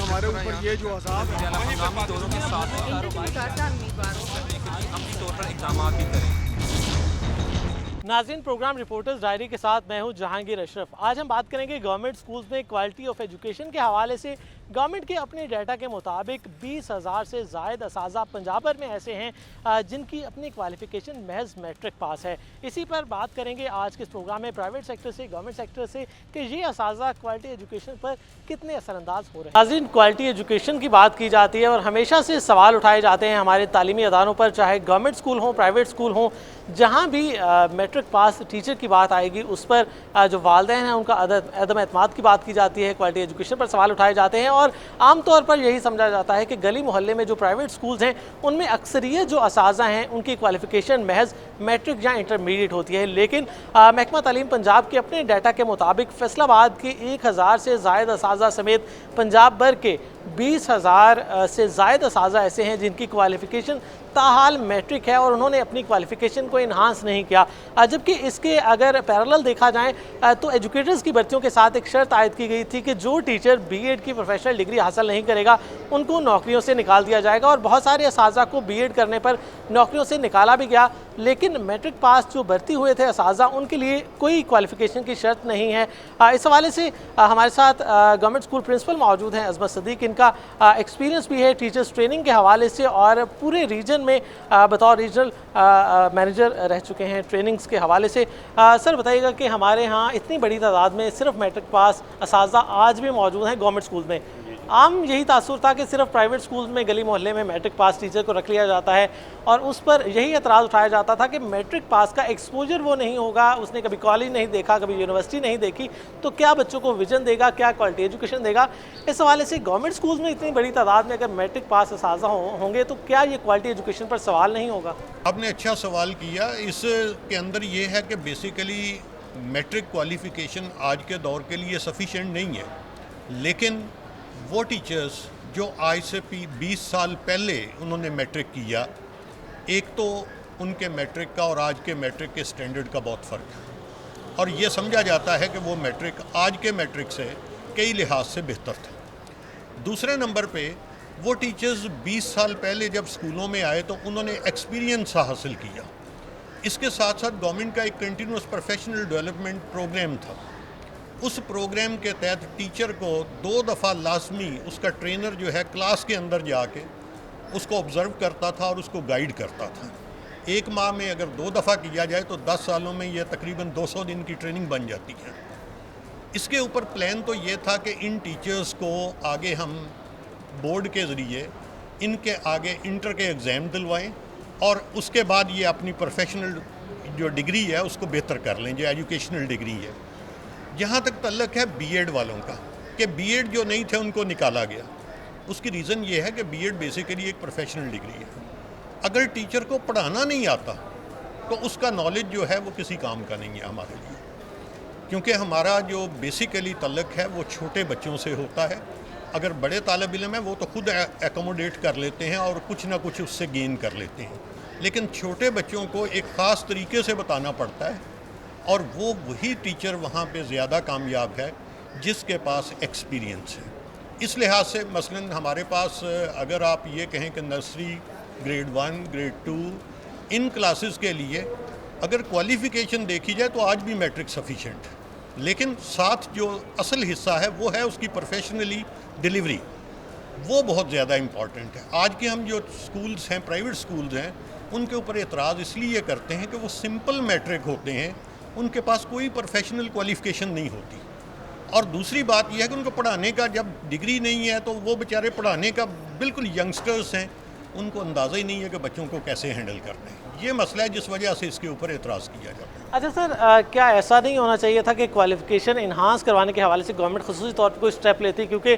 हमारे ऊपर ये जो अज़ाब है दोनों के साथ अपनी तौर पर इक़दाम भी करें। नाज़रीन, प्रोग्राम रिपोर्टर्स डायरी के साथ मैं हूं जहांगीर अशरफ। आज हम बात करेंगे गवर्नमेंट स्कूल्स में क्वालिटी ऑफ एजुकेशन के हवाले से। गवर्नमेंट के अपने डाटा के मुताबिक 20,000 से ज़ायद असाज़ा पंजाब भर में ऐसे हैं जिनकी अपनी क्वालिफ़िकेशन महज मैट्रिक पास है। इसी पर बात करेंगे आज के इस प्रोग्राम में प्राइवेट सेक्टर से, गवर्नमेंट सेक्टर से, कि ये असाज़ा क्वालिटी एजुकेशन पर कितने असरअंदाज हो रहे हैं। नाज़रीन, क्वालिटी एजुकेशन की बात की जाती है और हमेशा से सवाल उठाए जाते हैं हमारे तालीमी अदारों पर, चाहे गवर्नमेंट स्कूल हों, प्राइवेट स्कूल हों, जहाँ भी मैट्रिक पास टीचर की बात आएगी उस पर जो वालिदैन हैं उनका अदम एतमाद की बात की जाती है, क्वालिटी एजुकेशन पर सवाल उठाए जाते हैं। और आमतौर पर यही समझा जाता है कि गली मोहल्ले में जो प्राइवेट स्कूल्स हैं उनमें अक्सरियत जो असाज़ा हैं उनकी क्वालिफ़िकेशन महज मैट्रिक या इंटरमीडिएट होती है। लेकिन महकमा तालीम पंजाब के अपने डाटा के मुताबिक फैसलाबाद के 1,000 से ज़ायद असाज़ा समेत पंजाब भर के 20,000 से ज़ायद असाज़ा ऐसे हैं जिनकी क्वालिफ़िकेशन ताहाल मैट्रिक है और उन्होंने अपनी क्वालिफ़िकेशन को इन्हांस नहीं किया। जबकि इसके अगर पैरेलल देखा जाए तो एजुकेटर्स की भर्तियों के साथ एक शर्त आयद की गई थी कि जो टीचर बीएड की प्रोफेशनल डिग्री हासिल नहीं करेगा उनको नौकरियों से निकाल दिया जाएगा। और बहुत सारे असाज़ा को बीएड करने पर नौकरियों से निकाला भी गया, लेकिन मैट्रिक पास जो भर्ती हुए थे असाज़ा उनके लिए कोई क्वालिफ़िकेशन की शर्त नहीं है। इस हवाले से हमारे साथ गवर्नमेंट स्कूल प्रिंसिपल मौजूद हैं अजमत सदीक। इनका एक्सपीरियंस भी है टीचर्स ट्रेनिंग के हवाले से और पूरे रीजन में बतौर रीजनल मैनेजर रह चुके हैं ट्रेनिंग्स के हवाले से। सर बताइएगा कि हमारे यहाँ इतनी बड़ी तादाद में सिर्फ मैट्रिक पास असाज़ा आज भी मौजूद हैं गवर्नमेंट स्कूल में। आम यही तासुर था कि सिर्फ प्राइवेट स्कूल में गली मोहल्ले में मैट्रिक पास टीचर को रख लिया जाता है और उस पर यही एतराज़ उठाया जाता था कि मैट्रिक पास का एक्सपोजर वो नहीं होगा, उसने कभी कॉलेज नहीं देखा, कभी यूनिवर्सिटी नहीं देखी, तो क्या बच्चों को विजन देगा, क्या क्वालिटी एजुकेशन देगा। इस हवाले से गवर्नमेंट स्कूल्स में इतनी बड़ी तादाद में अगर मैट्रिक पास असाज़ा होंगे तो क्या ये क्वालिटी एजुकेशन पर सवाल नहीं होगा? आपने अच्छा सवाल किया। इसके अंदर ये है कि बेसिकली मैट्रिक क्वालिफ़िकेशन आज के दौर के लिए सफिशेंट नहीं है, लेकिन वो टीचर्स जो आज से 20 साल पहले उन्होंने मैट्रिक किया, एक तो उनके मैट्रिक का और आज के मैट्रिक के स्टैंडर्ड का बहुत फ़र्क है और ये समझा जाता है कि वो मैट्रिक आज के मैट्रिक से कई लिहाज से बेहतर था। दूसरे नंबर पे वो टीचर्स 20 साल पहले जब स्कूलों में आए तो उन्होंने एक्सपीरियंस हासिल किया। इसके साथ साथ गवर्नमेंट का एक कंटिन्यूस प्रोफेशनल डेवलपमेंट प्रोग्राम था। उस प्रोग्राम के तहत टीचर को 2 दफ़ा लाजमी उसका ट्रेनर जो है क्लास के अंदर जाके उसको ऑब्ज़र्व करता था और उसको गाइड करता था। एक माह में अगर 2 दफ़ा किया जाए तो 10 सालों में यह तकरीबन 200 दिन की ट्रेनिंग बन जाती है। इसके ऊपर प्लान तो ये था कि इन टीचर्स को आगे हम बोर्ड के ज़रिए इनके आगे इंटर के एग्ज़ाम दिलवाएं और उसके बाद ये अपनी प्रोफेशनल जो डिग्री है उसको बेहतर कर लें, जो एजुकेशनल डिग्री है। जहाँ तक तल्लक है बीएड वालों का, कि बीएड जो नहीं थे उनको निकाला गया, उसकी रीज़न ये है कि बीएड बेसिकली एक प्रोफेशनल डिग्री है। अगर टीचर को पढ़ाना नहीं आता तो उसका नॉलेज जो है वो किसी काम का नहीं है हमारे लिए, क्योंकि हमारा जो बेसिकली तल्लक है वो छोटे बच्चों से होता है। अगर बड़े तालिब इल्म हैं वो तो खुद एकोमोडेट कर लेते हैं और कुछ ना कुछ उससे गेन कर लेते हैं, लेकिन छोटे बच्चों को एक ख़ास तरीके से बताना पड़ता है और वो वही टीचर वहाँ पे ज़्यादा कामयाब है जिसके पास एक्सपीरियंस है। इस लिहाज से मसलन हमारे पास अगर आप ये कहें कि नर्सरी, ग्रेड 1, ग्रेड 2 इन क्लासेस के लिए अगर क्वालिफ़िकेशन देखी जाए तो आज भी मैट्रिक सफिशेंट है, लेकिन साथ जो असल हिस्सा है वो है उसकी प्रोफेशनली डिलीवरी, वो बहुत ज़्यादा इम्पॉर्टेंट है। आज के हम जो स्कूल्स हैं, प्राइवेट स्कूल्स हैं, उनके ऊपर एतराज़ इसलिए करते हैं कि वो सिंपल मैट्रिक होते हैं, उनके पास कोई प्रोफेशनल क्वालिफ़िकेशन नहीं होती। और दूसरी बात यह है कि उनको पढ़ाने का जब डिग्री नहीं है तो वो बेचारे पढ़ाने का बिल्कुल यंगस्टर्स हैं, उनको अंदाज़ा ही नहीं है कि बच्चों को कैसे हैंडल करना है। ये मसला है जिस वजह से इसके ऊपर एतराज़ किया जाता है। अच्छा सर, क्या ऐसा नहीं होना चाहिए था कि क्वालिफ़िकेशन इन्हांस करवाने के हवाले से गवर्नमेंट खुसूसी तौर पर कोई स्टेप लेती, क्योंकि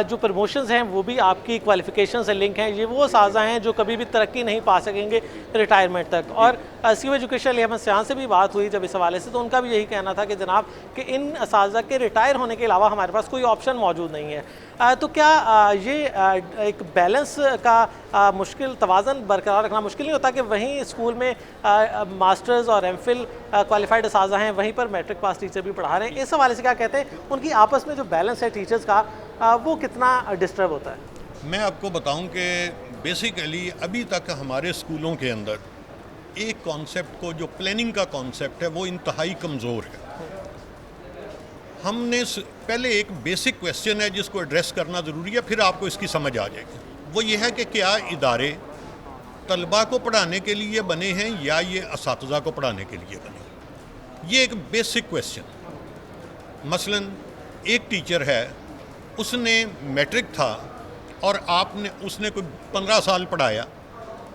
जो प्रमोशंस हैं वो भी आपकी क्वालिफ़िकेशन से लिंक हैं। ये वो असाज़ा हैं जो कभी भी तरक्की नहीं पा सकेंगे रिटायरमेंट तक। और सीओ एजुकेशन अहमद सियान से भी बात हुई जब इस हवाले से, तो उनका भी यही कहना था कि जनाब कि इन असाज़ा के रिटायर होने के अलावा हमारे पास कोई ऑप्शन मौजूद नहीं है। तो क्या ये एक बैलेंस का मुश्किल तवाज़न बरकरार रखना मुश्किल नहीं होता कि वहीं स्कूल में मास्टर्स और एमफिल क्वालिफाइड असाज़ा हैं, वहीं पर मैट्रिक पास टीचर भी पढ़ा रहे हैं? इस हवाले से क्या कहते हैं, उनकी आपस में जो बैलेंस है टीचर्स का वो कितना डिस्टर्ब होता है? मैं आपको बताऊं कि बेसिकली अभी तक हमारे स्कूलों के अंदर एक कॉन्सेप्ट को, जो प्लानिंग का कॉन्सेप्ट है, वो इंतहाई कमज़ोर है। हमने पहले एक बेसिक क्वेश्चन है जिसको एड्रेस करना ज़रूरी है, फिर आपको इसकी समझ आ जाएगी। वो ये है कि क्या इदारे तलबा को पढ़ाने के लिए बने हैं या ये असातिज़ा को पढ़ाने के लिए बने। ये एक बेसिक क्वेश्चन। मसलन एक टीचर है, उसने मैट्रिक था और उसने कोई 15 साल पढ़ाया,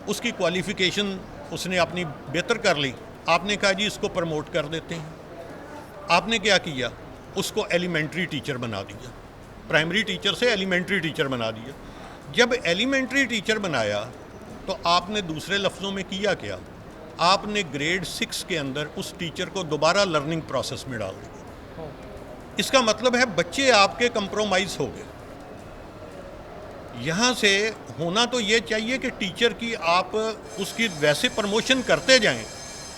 उसकी क्वालिफ़िकेशन उसने अपनी बेहतर कर ली, आपने कहा जी इसको प्रमोट कर देते हैं। आपने क्या किया? उसको एलिमेंट्री टीचर बना दिया, प्राइमरी टीचर से एलिमेंट्री टीचर बना दिया। जब एलिमेंट्री टीचर बनाया तो आपने दूसरे लफ्ज़ों में किया क्या? आपने ग्रेड 6 के अंदर उस टीचर को दोबारा लर्निंग प्रोसेस में डाल दिया। इसका मतलब है बच्चे आपके कंप्रोमाइज़ हो गए। यहाँ से होना तो ये चाहिए कि टीचर की आप उसकी वैसे प्रमोशन करते जाएं,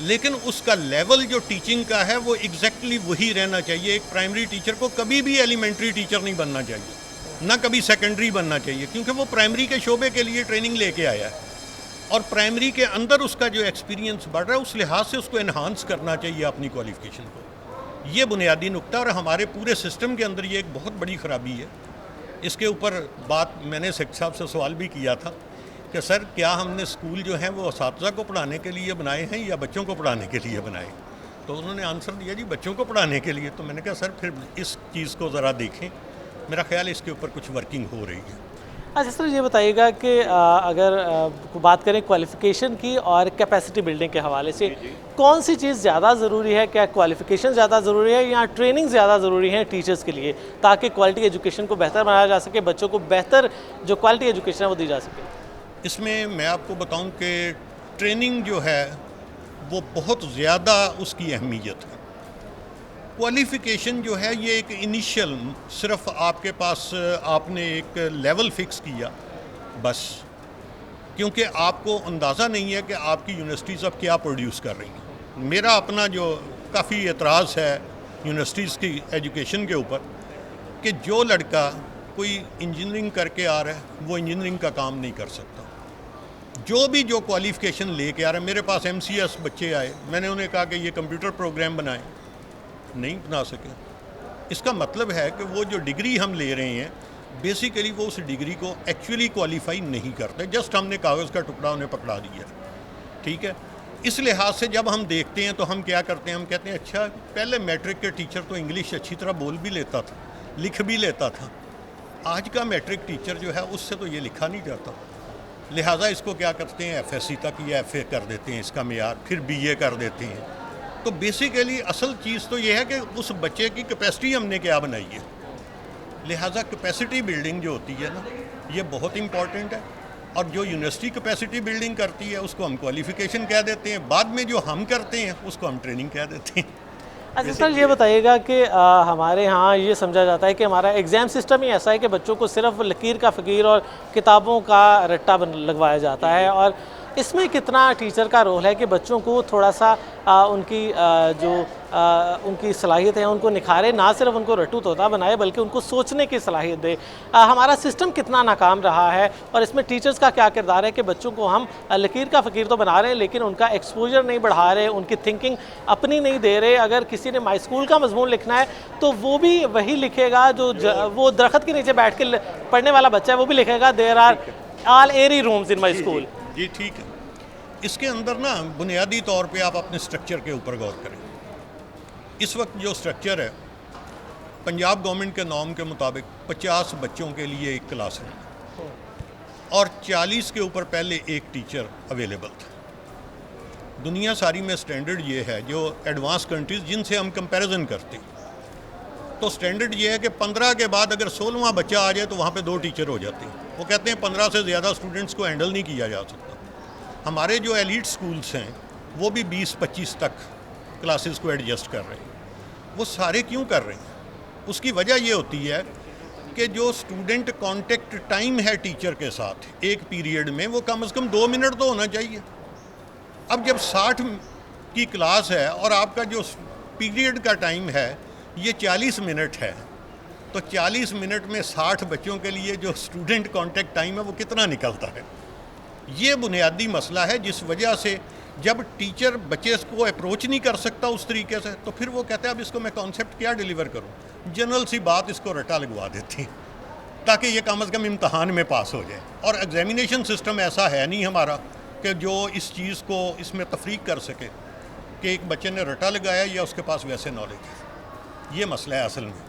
लेकिन उसका लेवल जो टीचिंग का है वो एग्जैक्टली वही रहना चाहिए। एक प्राइमरी टीचर को कभी भी एलिमेंट्री टीचर नहीं बनना चाहिए, ना कभी सेकेंडरी बनना चाहिए, क्योंकि वो प्राइमरी के शोबे के लिए ट्रेनिंग लेके आया है और प्राइमरी के अंदर उसका जो एक्सपीरियंस बढ़ रहा है उस लिहाज से उसको एनहांस करना चाहिए अपनी क्वालिफिकेशन को। ये बुनियादी नुक्ता, और हमारे पूरे सिस्टम के अंदर ये एक बहुत बड़ी ख़राबी है। इसके ऊपर बात मैंने सेक्रेटरी साहब से सवाल भी किया था कि सर क्या हमने स्कूल जो हैं वो असातिज़ा को पढ़ाने के लिए बनाए हैं या बच्चों को पढ़ाने के लिए बनाए? तो उन्होंने आंसर दिया जी बच्चों को पढ़ाने के लिए। तो मैंने कहा सर फिर इस चीज़ को ज़रा देखें, मेरा ख्याल इसके ऊपर कुछ वर्किंग हो रही है। अच्छा सर, ये बताइएगा कि अगर बात करें क्वालिफ़िकेशन की और कैपेसिटी बिल्डिंग के हवाले से, कौन सी चीज़ ज़्यादा ज़रूरी है? क्या क्वालिफ़िकेशन ज़्यादा ज़रूरी है या ट्रेनिंग ज़्यादा ज़रूरी है टीचर्स के लिए, ताकि क्वालिटी एजुकेशन को बेहतर बनाया जा सके, बच्चों को बेहतर जो क्वालिटी एजुकेशन है वो दी जा सके? इसमें मैं आपको बताऊं कि ट्रेनिंग जो है वो बहुत ज़्यादा उसकी अहमियत है। क्वालिफ़िकेशन जो है ये एक इनिशियल, सिर्फ आपके पास आपने एक लेवल फ़िक्स किया बस, क्योंकि आपको अंदाज़ा नहीं है कि आपकी यूनिवर्सिटीज़ अब क्या प्रोड्यूस कर रही हैं। मेरा अपना जो काफ़ी एतराज़ है यूनिवर्सिटीज़ की एजुकेशन के ऊपर कि जो लड़का कोई इंजीनियरिंग करके आ रहा है वो इंजीनियरिंग का काम नहीं कर सकता। जो क्वालिफ़िकेशन लेके आ रहा है, मेरे पास MCS बच्चे आए, मैंने उन्हें कहा कि ये कंप्यूटर प्रोग्राम बनाएं, नहीं बना सके। इसका मतलब है कि वो जो डिग्री हम ले रहे हैं बेसिकली वो उस डिग्री को एक्चुअली क्वालिफाई नहीं करते, जस्ट हमने कागज़ का टुकड़ा उन्हें पकड़ा दिया। ठीक है, इस लिहाज से जब हम देखते हैं तो हम क्या करते हैं, हम कहते हैं अच्छा पहले मैट्रिक के टीचर तो इंग्लिश अच्छी तरह बोल भी लेता था, लिख भी लेता था, आज का मैट्रिक टीचर जो है उससे तो ये लिखा नहीं जाता। लिहाजा इसको क्या करते हैं, FSC तक या FA कर देते हैं इसका मेयार, फिर BA कर देते हैं। तो बेसिकली असल चीज़ तो ये है कि उस बच्चे की कैपेसिटी हमने क्या बनाई है। लिहाजा कैपेसिटी बिल्डिंग जो होती है ना, ये बहुत इंपॉर्टेंट है, और जो यूनिवर्सिटी कैपेसिटी बिल्डिंग करती है उसको हम क्वालिफ़िकेशन कह देते हैं, बाद में जो हम करते हैं उसको हम ट्रेनिंग कह देते हैं। अच्छा सर, ये बताइएगा कि हमारे यहाँ ये समझा जाता है कि हमारा एग्ज़ाम सिस्टम ही ऐसा है कि बच्चों को सिर्फ लकीर का फ़कीर और किताबों का रट्टा लगवाया जाता है, और इसमें कितना टीचर का रोल है कि बच्चों को थोड़ा सा उनकी सलाहियत है उनको निखारे, ना सिर्फ उनको रट्टू तोता बनाए बल्कि उनको सोचने की सलाहियत दे। हमारा सिस्टम कितना नाकाम रहा है, और इसमें टीचर्स का क्या किरदार है कि बच्चों को हम लकीर का फ़कीर तो बना रहे हैं लेकिन उनका एक्सपोजर नहीं बढ़ा रहे, उनकी थिंकिंग अपनी नहीं दे रहे। अगर किसी ने माई स्कूल का मजमून लिखना है तो वो भी वही लिखेगा जो वो दरख्त के नीचे बैठ के पढ़ने वाला बच्चा है, वो भी लिखेगा there are all airy rooms in my school. जी ठीक है, इसके अंदर ना बुनियादी तौर पे आप अपने स्ट्रक्चर के ऊपर गौर करें। इस वक्त जो स्ट्रक्चर है पंजाब गवर्नमेंट के नॉर्म के मुताबिक 50 बच्चों के लिए एक क्लास है और 40 के ऊपर पहले एक टीचर अवेलेबल था। दुनिया सारी में स्टैंडर्ड ये है, जो एडवांस कंट्रीज़ जिनसे हम कंपैरिजन करते हैं, तो स्टैंडर्ड ये है कि 15 के बाद अगर 16वां बच्चा आ जाए तो वहाँ पे 2 टीचर हो जाते हैं। वो कहते हैं 15 से ज़्यादा स्टूडेंट्स को हैंडल नहीं किया जा सकता। हमारे जो एलीट स्कूल्स हैं वो भी 20-25 तक क्लासेस को एडजस्ट कर रहे हैं। वो सारे क्यों कर रहे हैं? उसकी वजह ये होती है कि जो स्टूडेंट कांटेक्ट टाइम है टीचर के साथ एक पीरियड में, वो कम से कम 2 मिनट तो होना चाहिए। अब जब 60 की क्लास है और आपका जो पीरियड का टाइम है ये 40 मिनट है, तो 40 मिनट में 60 बच्चों के लिए जो स्टूडेंट कांटेक्ट टाइम है वो कितना निकलता है। ये बुनियादी मसला है जिस वजह से जब टीचर बच्चे को अप्रोच नहीं कर सकता उस तरीके से, तो फिर वो कहते हैं अब इसको मैं कॉन्सेप्ट क्या डिलीवर करूं। जनरल सी बात, इसको रटा लगवा देती हैं ताकि ये कम अज़ कम इम्तहान में पास हो जाए। और एग्जामिनेशन सिस्टम ऐसा है नहीं हमारा कि जो इस चीज़ को इसमें तफरीक कर सके कि एक बच्चे ने रटा लगाया या उसके पास वैसे नॉलेज है। ये मसला है असल में।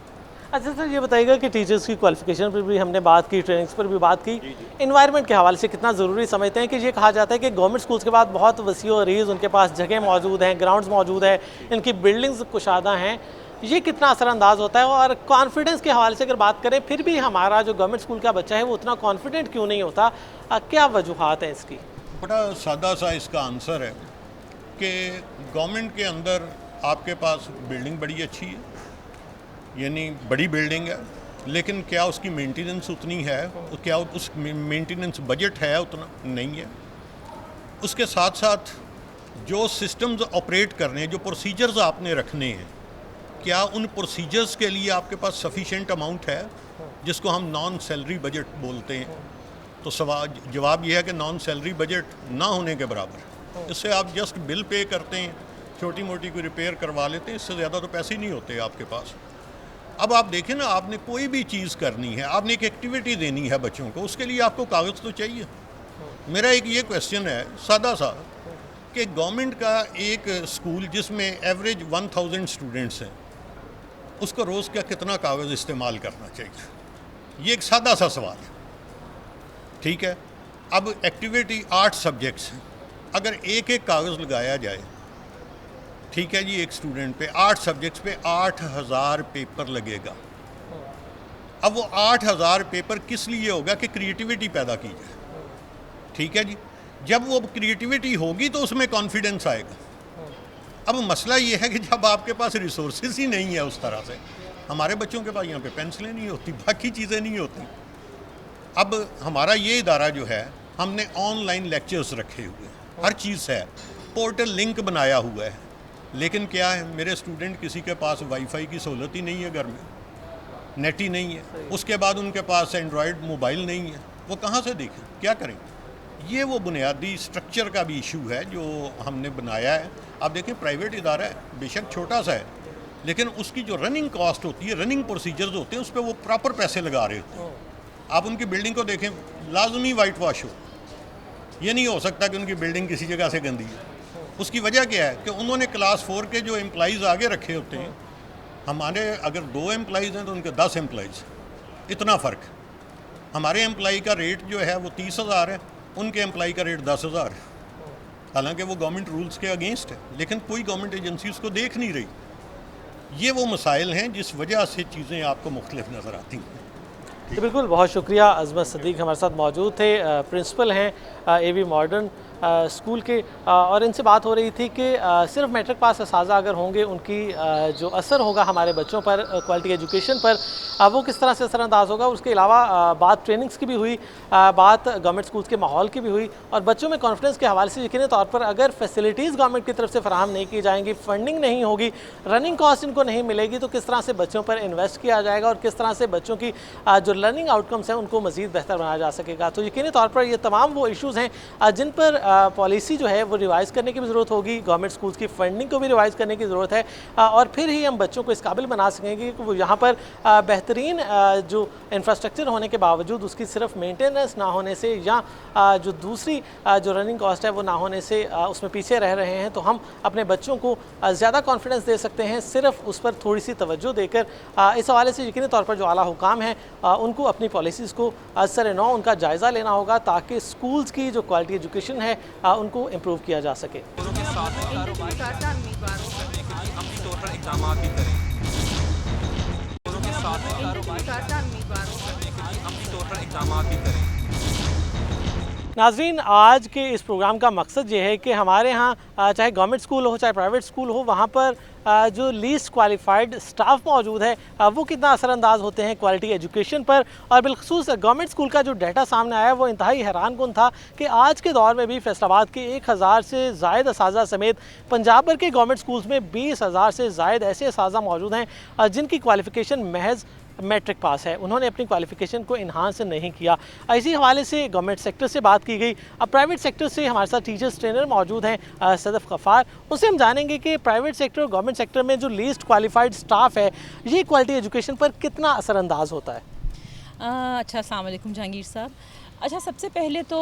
अच्छा सर, ये बताइएगा कि टीचर्स की क्वालिफिकेशन पर भी हमने बात की, ट्रेनिंग्स पर भी बात की, इन्वायरमेंट के हवाले से कितना ज़रूरी समझते हैं कि ये कहा जाता है कि गवर्नमेंट स्कूल्स के बाद बहुत वसी और रेज़ उनके पास जगह मौजूद हैं, ग्राउंड्स मौजूद है, इनकी बिल्डिंग्स कुशादा हैं, ये कितना असरअंदाज होता है? और कॉन्फिडेंस के हवाले से अगर बात करें, फिर भी हमारा जो गवर्नमेंट स्कूल का बच्चा है वो उतना कॉन्फिडेंट क्यों नहीं होता? क्या वजूहात हैं इसकी? बड़ा सादा सा इसका आंसर है कि गवर्नमेंट के अंदर आपके पास बिल्डिंग बड़ी अच्छी है, यानी बड़ी बिल्डिंग है, लेकिन क्या उसकी मेंटेनेंस उतनी है? क्या उस मेंटेनेंस बजट है? उतना नहीं है। उसके साथ साथ जो सिस्टम्स ऑपरेट करने हैं, जो प्रोसीजर्स आपने रखने हैं, क्या उन प्रोसीजर्स के लिए आपके पास सफिशेंट अमाउंट है, जिसको हम नॉन सैलरी बजट बोलते हैं? तो जवाब यह है कि नॉन सैलरी बजट ना होने के बराबर। इससे आप जस्ट बिल पे करते हैं, छोटी मोटी कोई रिपेयर करवा लेते हैं, इससे ज़्यादा तो पैसे नहीं होते आपके पास। अब आप देखें ना, आपने कोई भी चीज़ करनी है, आपने एक एक्टिविटी देनी है बच्चों को, उसके लिए आपको कागज़ तो चाहिए। मेरा एक ये क्वेश्चन है सादा सा कि गवर्नमेंट का एक स्कूल जिसमें एवरेज 1000 स्टूडेंट्स हैं, उसको रोज़ का कितना कागज़ इस्तेमाल करना चाहिए? ये एक सादा सा सवाल है। ठीक है, अब एक्टिविटी 8 सब्जेक्ट्स हैं, अगर एक एक कागज़ लगाया जाए, ठीक है जी, एक स्टूडेंट पे 8 सब्जेक्ट्स पे 8000 पेपर लगेगा। अब वो 8000 पेपर किस लिए होगा? कि क्रिएटिविटी पैदा की जाए। ठीक है जी, जब वो क्रिएटिविटी होगी तो उसमें कॉन्फिडेंस आएगा। अब मसला ये है कि जब आपके पास रिसोर्सेज ही नहीं है उस तरह से, हमारे बच्चों के पास यहाँ पे पेंसिलें नहीं होती, बाकी चीज़ें नहीं होती। अब हमारा ये इदारा जो है, हमने ऑनलाइन लेक्चर्स रखे हुए हैं, हर चीज़ है, पोर्टल लिंक बनाया हुआ है, लेकिन क्या है, मेरे स्टूडेंट किसी के पास वाईफाई की सहूलत ही नहीं है, घर में नेट ही नहीं है, उसके बाद उनके पास एंड्रॉयड मोबाइल नहीं है, वो कहाँ से देखें, क्या करें? ये वो बुनियादी स्ट्रक्चर का भी इशू है जो हमने बनाया है। आप देखें, प्राइवेट इदारा है, बेशक छोटा सा है, लेकिन उसकी जो रनिंग कॉस्ट होती है, रनिंग प्रोसीजर्स होते हैं, उस पर वो प्रॉपर पैसे लगा रहे होते हैं। आप उनकी बिल्डिंग को देखें, लाजमी वाइट वॉश हो, ये नहीं हो सकता कि उनकी बिल्डिंग किसी जगह से गंदी है। उसकी वजह क्या है कि उन्होंने क्लास 4 के जो एम्प्लॉइज़ आगे रखे होते हैं, हमारे अगर 2 एम्प्लॉइज़ हैं तो उनके 10 एम्प्लॉइज़, इतना फ़र्क। हमारे एम्प्लॉई का रेट जो है वो 30,000 है, उनके एम्प्लॉई का रेट 10,000 है। हालांकि वो गवर्नमेंट रूल्स के अगेंस्ट है, लेकिन कोई गवर्नमेंट एजेंसी उसको देख नहीं रही। ये वो मसाइल हैं जिस वजह से चीज़ें आपको मुख्तलिफ नज़र आती हैं। तो बिल्कुल, बहुत शुक्रिया। अज़मत सदीक हमारे साथ मौजूद थे, प्रिंसिपल हैं AV मॉडर्न स्कूल के, और इनसे बात हो रही थी कि सिर्फ मैट्रिक पास असाजा अगर होंगे, उनकी जो असर होगा हमारे बच्चों पर, क्वालिटी एजुकेशन पर, वो किस तरह से असरअंदाज होगा। उसके अलावा बात ट्रेनिंग्स की भी हुई, बात गवर्नमेंट स्कूल्स के माहौल की भी हुई, और बच्चों में कॉन्फिडेंस के हवाले से यकीनी तौर पर अगर फैसिलिटीज़ गवर्नमेंट की तरफ से फराहम नहीं की जाएंगी, फंडिंग नहीं होगी, रनिंग कॉस्ट इनको नहीं मिलेगी, तो किस तरह से बच्चों पर इन्वेस्ट किया जाएगा और किस तरह से बच्चों की जो लर्निंग आउटकम्स हैं उनको मज़ीद बेहतर बनाया जा सकेगा। तो यकीनी तौर पर ये तमाम वो इशूज़ हैं जिन पर पॉलिसी जो है वो रिवाइज़ करने की भी ज़रूरत होगी, गवर्नमेंट स्कूल्स की फंडिंग को भी रिवाइज़ करने की ज़रूरत है, और फिर ही हम बच्चों को इस काबिल बना सकेंगे कि वो यहाँ पर बेहतरीन जो इंफ्रास्ट्रक्चर होने के बावजूद उसकी सिर्फ मेंटेनेंस ना होने से या जो दूसरी जो रनिंग कॉस्ट है वो ना होने से उसमें पीछे रह रहे हैं, तो हम अपने बच्चों को ज़्यादा कॉन्फिडेंस दे सकते हैं सिर्फ उस पर थोड़ी सी तवज्जो देकर। इस हवाले से यकीनी तौर पर जो आला हुकाम हैं उनको अपनी पॉलिसीज़ को असर नौ उनका जायज़ा लेना होगा, ताकि स्कूल्स की जो क्वालिटी एजुकेशन है उनको इम्प्रूव किया जा सके। दोनों के साथ कारोबार करने के लिए अपनी तौर पर इक़दाम भी करें। दोनों के साथ कारोबार करने के लिए अपनी तौर पर इक़दाम भी करें। नाज़रीन, आज के इस प्रोग्राम का मकसद ये है कि हमारे यहाँ चाहे गवर्नमेंट स्कूल हो चाहे प्राइवेट स्कूल हो, वहाँ पर जो लीस्ट क्वालिफाइड स्टाफ मौजूद है वो कितना असरअंदाज होते हैं क्वालिटी एजुकेशन पर। और बिलखसूस गवर्नमेंट स्कूल का जो डाटा सामने आया वो इंतहाई हैरानकुन था कि आज के दौर में भी फैसलाबाद के 1000 से ज़ायद असाजा समेत पंजाब भर के गवर्नमेंट स्कूल्स में 20,000 से ज़ायद ऐसे असाजा मौजूद हैं जिनकी क्वालिफ़िकेशन महज मैट्रिक पास है, उन्होंने अपनी क्वालिफिकेशन को इन्हांस नहीं किया। इसी हवाले से गवर्नमेंट सेक्टर से बात की गई। अब प्राइवेट सेक्टर से हमारे साथ टीचर्स ट्रेनर मौजूद हैं सदफ गफ़ार, उनसे हम जानेंगे कि प्राइवेट सेक्टर और गवर्नमेंट सेक्टर में जो लीस्ट क्वालिफाइड स्टाफ है ये क्वालिटी एजुकेशन पर कितना असरअंदाज होता है। अच्छा, अस्सलाम वालेकुम जहांगीर साहब। अच्छा, सबसे पहले तो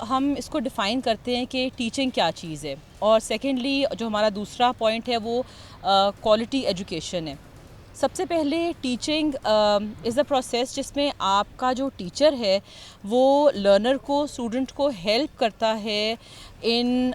हम इसको डिफ़ाइन करते हैं कि टीचिंग क्या चीज़ है, और सेकेंडली जो हमारा दूसरा पॉइंट है वो क्वालिटी एजुकेशन है। सबसे पहले टीचिंग इज़ अ प्रोसेस जिसमें आपका जो टीचर है वो लर्नर को, स्टूडेंट को हेल्प करता है इन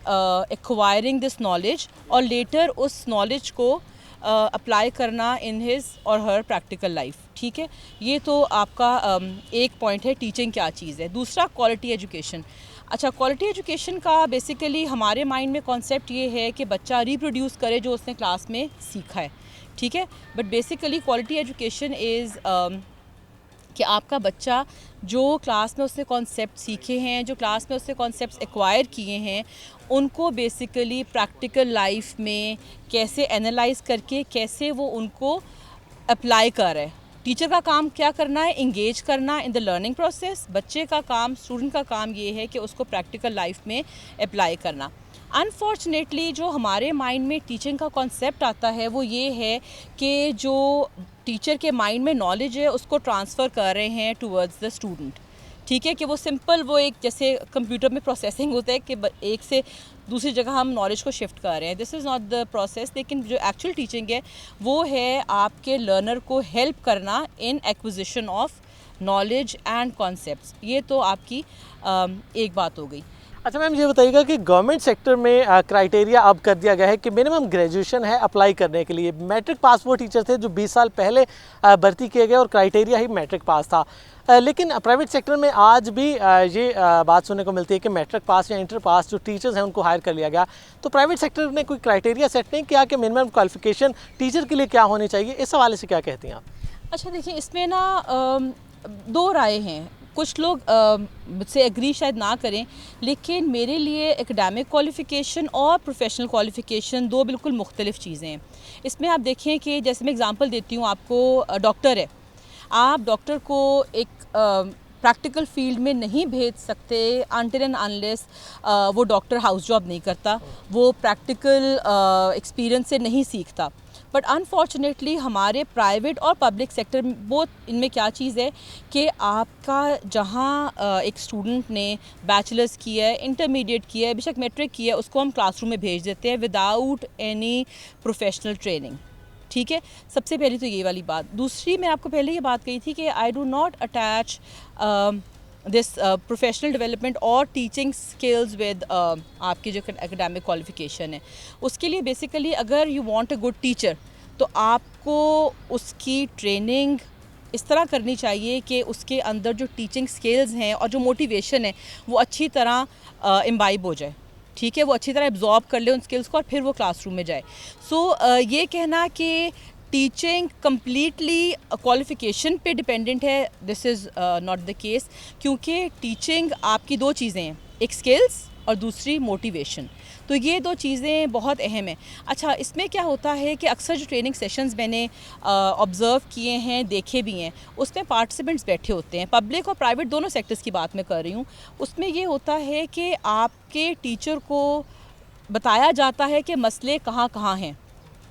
एक्वायरिंग दिस नॉलेज, और लेटर उस नॉलेज को अप्लाई करना इन हिज और हर प्रैक्टिकल लाइफ। ठीक है, ये तो आपका एक पॉइंट है टीचिंग क्या चीज़ है। दूसरा क्वालिटी एजुकेशन। अच्छा, क्वालिटी एजुकेशन का बेसिकली हमारे माइंड में कॉन्सेप्ट ये है कि बच्चा रिप्रोड्यूस करे जो उसने क्लास में सीखा है। ठीक है, but basically quality education is कि आपका बच्चा जो क्लास में उसने कॉन्सेप्ट सीखे हैं, जो क्लास में उसने कॉन्सेप्ट्स एक्वायर किए हैं, उनको बेसिकली प्रैक्टिकल लाइफ में कैसे एनालाइज करके कैसे वो उनको अप्लाई कर रहा है। टीचर का काम क्या करना है? इंगेज करना इन द लर्निंग प्रोसेस। बच्चे का काम, स्टूडेंट का काम ये है कि उसको प्रैक्टिकल लाइफ में अप्लाई करना। अनफॉर्चुनेटली जो हमारे माइंड में टीचिंग का कॉन्सेप्ट आता है वो ये है कि जो टीचर के माइंड में नॉलेज है उसको ट्रांसफ़र कर रहे हैं टूवर्ड्स द स्टूडेंट। ठीक है, कि वो सिंपल, वो एक जैसे कंप्यूटर में प्रोसेसिंग होता है कि एक से दूसरी जगह हम नॉलेज को शिफ्ट कर रहे हैं। This is not the process. लेकिन जो एक्चुअल टीचिंग है वो है आपके लर्नर को हेल्प करना in acquisition of knowledge and concepts. ये तो आपकी एक बात हो गई। अच्छा मैम, ये बताइएगा कि गवर्नमेंट सेक्टर में क्राइटेरिया अब कर दिया गया है कि मिनिमम ग्रेजुएशन है अप्लाई करने के लिए। मैट्रिक पास वो टीचर थे जो 20 साल पहले भर्ती किए गए और क्राइटेरिया ही मैट्रिक पास था। लेकिन प्राइवेट सेक्टर में आज भी ये बात सुनने को मिलती है कि मैट्रिक पास या इंटर पास जो टीचर्स हैं उनको हायर कर लिया गया। तो प्राइवेट सेक्टर ने कोई क्राइटेरिया सेट नहीं किया कि मिनिमम क्वालिफिकेशन टीचर के लिए क्या होनी चाहिए। इस हवाले से क्या कहती हैं आप? अच्छा देखिए, इसमें ना दो राय हैं। कुछ लोग मुझसे एग्री शायद ना करें, लेकिन मेरे लिए एकेडमिक क्वालिफ़िकेशन और प्रोफेशनल क्वालिफ़िकेशन दो बिल्कुल मुख्तलिफ़ चीज़ें हैं। इसमें आप देखें कि जैसे मैं एग्ज़ाम्पल देती हूँ आपको, डॉक्टर है, आप डॉक्टर को एक प्रैक्टिकल फील्ड में नहीं भेज सकते अनटिल एंड अनलेस वो डॉक्टर हाउस जॉब नहीं करता, वो प्रैक्टिकल एक्सपीरियंस से नहीं सीखता। बट अनफॉर्चुनेटली हमारे प्राइवेट और पब्लिक सेक्टर बोथ, इनमें क्या चीज़ है कि आपका जहाँ एक स्टूडेंट ने बैचलर्स किया है, इंटरमीडिएट किया है, बेशक मैट्रिक किया है, उसको हम क्लासरूम में भेज देते हैं विदाउट एनी प्रोफेशनल ट्रेनिंग। ठीक है, सबसे पहले तो ये वाली बात। दूसरी, मैं आपको पहले ये बात कही थी कि I do not attach this professional development और टीचिंग स्किल्स विद आपकी जो एकेडमिक क्वालिफिकेशन है। उसके लिए बेसिकली अगर you want a good teacher तो आपको उसकी ट्रेनिंग इस तरह करनी चाहिए कि उसके अंदर जो टीचिंग स्किल्स हैं और जो मोटिवेशन है वो अच्छी तरह इम्बाइब हो जाए। ठीक है, वो अच्छी तरह एब्जॉर्ब कर ले उन स्किल्स को और फिर वो क्लासरूम में जाए। सो ये कहना कि टीचिंग कम्प्लीटली क्वालिफ़िकेशन पे डिपेंडेंट है, this is not the case, क्योंकि टीचिंग आपकी दो चीज़ें हैं, एक स्किल्स और दूसरी मोटिवेशन। तो ये दो चीज़ें बहुत अहम हैं। अच्छा, इसमें क्या होता है कि अक्सर जो ट्रेनिंग सेशंस मैंने ऑब्ज़र्व किए हैं, देखे भी हैं, उसमें पार्टिसिपेंट्स बैठे होते हैं, पब्लिक और प्राइवेट दोनों सेक्टर्स की बात मैं कर रही हूँ। उसमें ये होता है कि आपके टीचर को बताया जाता है कि मसले कहाँ कहाँ हैं।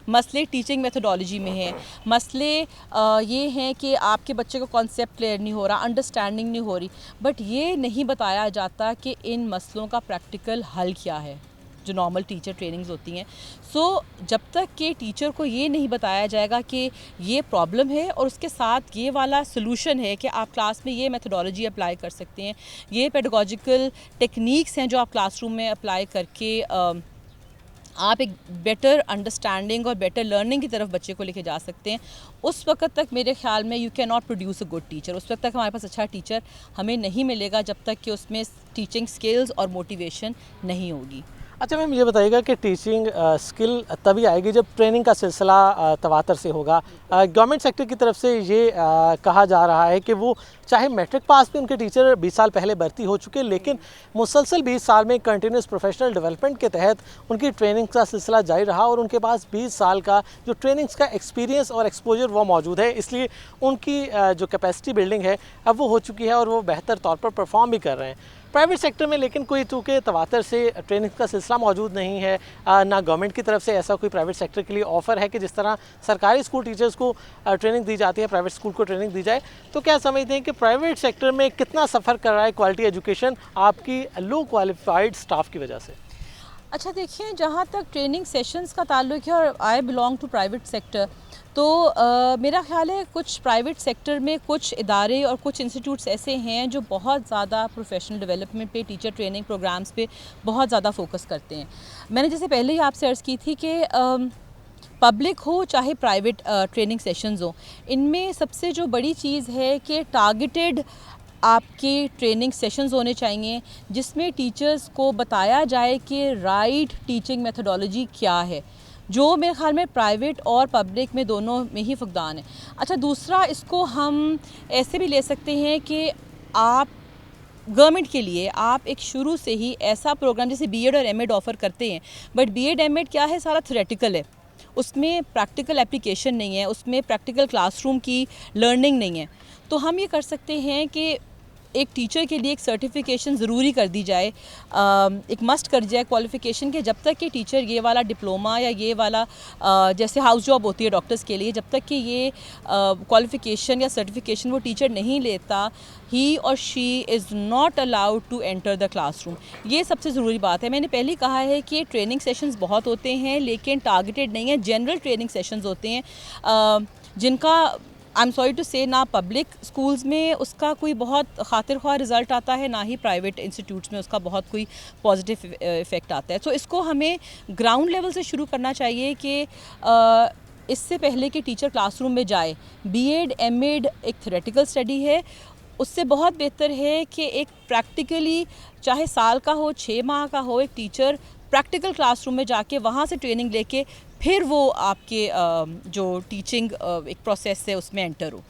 मसले टीचिंग मेथोडोलॉजी में है, मसले ये हैं कि आपके बच्चे को कॉन्सेप्ट क्लियर नहीं हो रहा, अंडरस्टैंडिंग नहीं हो रही, बट ये नहीं बताया जाता कि इन मसलों का प्रैक्टिकल हल क्या है जो नॉर्मल टीचर ट्रेनिंग्स होती हैं। सो जब तक कि टीचर को ये नहीं बताया जाएगा कि ये प्रॉब्लम है और उसके साथ ये वाला सलूशन है कि आप क्लास में ये मेथोडोलॉजी अप्लाई कर सकते हैं, ये पेडागोजिकल टेक्निक्स हैं जो आप क्लासरूम में अप्लाई करके आप एक बेटर अंडरस्टैंडिंग और बेटर लर्निंग की तरफ बच्चे को लेके जा सकते हैं, उस वक्त तक मेरे ख्याल में you can not produce a good teacher. उस वक्त तक हमारे पास अच्छा टीचर हमें नहीं मिलेगा जब तक कि उसमें टीचिंग स्किल्स और मोटिवेशन नहीं होगी। अच्छा मैम, ये बताइएगा कि टीचिंग स्किल तभी आएगी जब ट्रेनिंग का सिलसिला तवातर से होगा। गवर्नमेंट सेक्टर की तरफ से ये कहा जा रहा है कि वो चाहे मैट्रिक पास भी उनके टीचर 20 साल पहले भर्ती हो चुके, लेकिन मुसलसल 20 साल में कंटिन्यूस प्रोफेशनल डेवलपमेंट के तहत उनकी ट्रेनिंग का सिलसिला जारी रहा और उनके पास 20 साल का जो ट्रेनिंग्स का एक्सपीरियंस और एक्सपोजर वो मौजूद है, इसलिए उनकी जो कैपेसिटी बिल्डिंग है अब वो हो चुकी है और वो बेहतर तौर पर परफॉर्म भी कर रहे हैं। प्राइवेट सेक्टर में लेकिन कोई चूँकि तवातर से ट्रेनिंग का सिलसिला मौजूद नहीं है, ना गवर्नमेंट की तरफ से ऐसा कोई प्राइवेट सेक्टर के लिए ऑफ़र है कि जिस तरह सरकारी स्कूल टीचर्स को ट्रेनिंग दी जाती है, प्राइवेट स्कूल को ट्रेनिंग दी जाए। तो क्या समझते हैं कि प्राइवेट सेक्टर में कितना सफ़र कर रहा है क्वालिटी एजुकेशन आपकी लो क्वालिफाइड स्टाफ की वजह से? अच्छा देखिए, जहाँ तक ट्रेनिंग सेशंस का ताल्लुक है और I belong to private sector, तो मेरा ख्याल है कुछ प्राइवेट सेक्टर में कुछ इदारे और कुछ इंस्टीट्यूट्स ऐसे हैं जो बहुत ज़्यादा प्रोफेशनल डेवलपमेंट पे, टीचर ट्रेनिंग प्रोग्राम्स पे बहुत ज़्यादा फोकस करते हैं। मैंने जैसे पहले ही आपसे अर्ज़ की थी कि पब्लिक हो चाहे प्राइवेट ट्रेनिंग सेशंस हो, इनमें सबसे जो बड़ी चीज़ है कि टारगेटेड आपके ट्रेनिंग सेशंस होने चाहिए जिसमें टीचर्स को बताया जाए कि राइट टीचिंग मेथडोलॉजी क्या है, जो मेरे ख्याल में प्राइवेट और पब्लिक में दोनों में ही फुकदान है। अच्छा, दूसरा इसको हम ऐसे भी ले सकते हैं कि आप गवर्नमेंट के लिए आप एक शुरू से ही ऐसा प्रोग्राम जैसे बीएड और एमएड ऑफ़र करते हैं, बट बीएड एमएड क्या है, सारा थ्योरेटिकल है, उसमें प्रैक्टिकल एप्लीकेशन नहीं है, उसमें प्रैक्टिकल क्लासरूम की लर्निंग नहीं है। तो हम ये कर सकते हैं कि एक टीचर के लिए एक सर्टिफिकेशन ज़रूरी कर दी जाए, एक मस्ट कर जाए क्वालिफ़िकेशन के, जब तक कि टीचर ये वाला डिप्लोमा या ये वाला जैसे हाउस जॉब होती है डॉक्टर्स के लिए, जब तक कि ये क्वालिफ़िकेशन या सर्टिफिकेशन वो टीचर नहीं लेता, ही और she is not allowed to enter the classroom. ये सबसे ज़रूरी बात है। मैंने पहले कहा है कि ट्रेनिंग सेशंस बहुत होते हैं लेकिन टारगेटेड नहीं है, जनरल ट्रेनिंग सेशंस होते हैं जिनका आई एम सॉरी टू से ना पब्लिक स्कूल्स में उसका कोई बहुत खातिर ख्वाह रिज़ल्ट आता है, ना ही प्राइवेट इंस्टीट्यूट्स में उसका बहुत कोई पॉजिटिव इफ़ेक्ट आता है। तो इसको हमें ग्राउंड लेवल से शुरू करना चाहिए कि इससे पहले कि टीचर क्लासरूम में जाए, बीएड एमएड एक थ्योरेटिकल स्टडी है, उससे बहुत बेहतर है कि एक प्रैक्टिकली चाहे साल का हो 6 माह का हो, एक टीचर प्रैक्टिकल क्लासरूम में जाके वहाँ से ट्रेनिंग लेके फिर वो आपके जो टीचिंग एक प्रोसेस है उसमें एंटर हो।